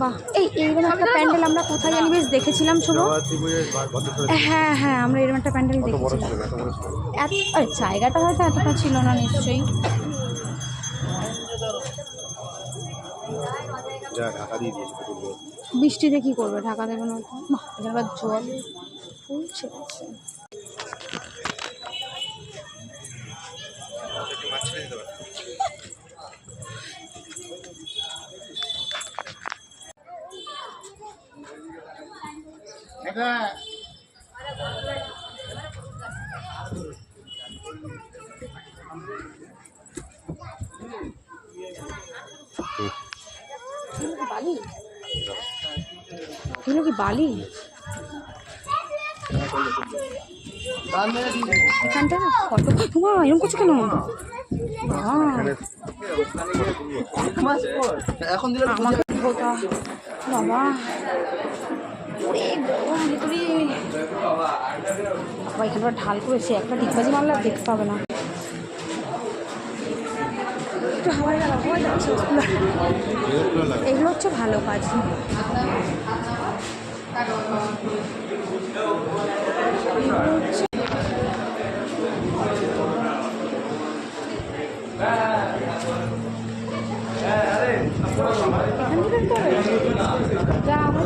বাহ, এইরকম একটা প্যান্ডেল আমরা কোথায় জানি বেশ দেখেছিলাম ছোট। হ্যাঁ হ্যাঁ, আমরা এরকম একটা প্যান্ডেল দেখেছিলাম। জায়গাটা হয়তো এতটা ছিল না নিশ্চয়ই। বৃষ্টিতে কি করবে, ঢাকা দেবে না তো। বাহ, এবার জল ফুলছে আছে। বালি, এগুলো কি বালি? এখানটা ফটো তোমার এরকম করছো কেন? আমাকে ধোকা বাবা, ভিতরে বাবা এখানে ঢাল করেছে, একটা ডিগবাজি মারলে আর দেখতে পাবে না। একটু হাওয়ায় যাচ্ছে। এগুলো হচ্ছে ভালো কাজ। যা আমার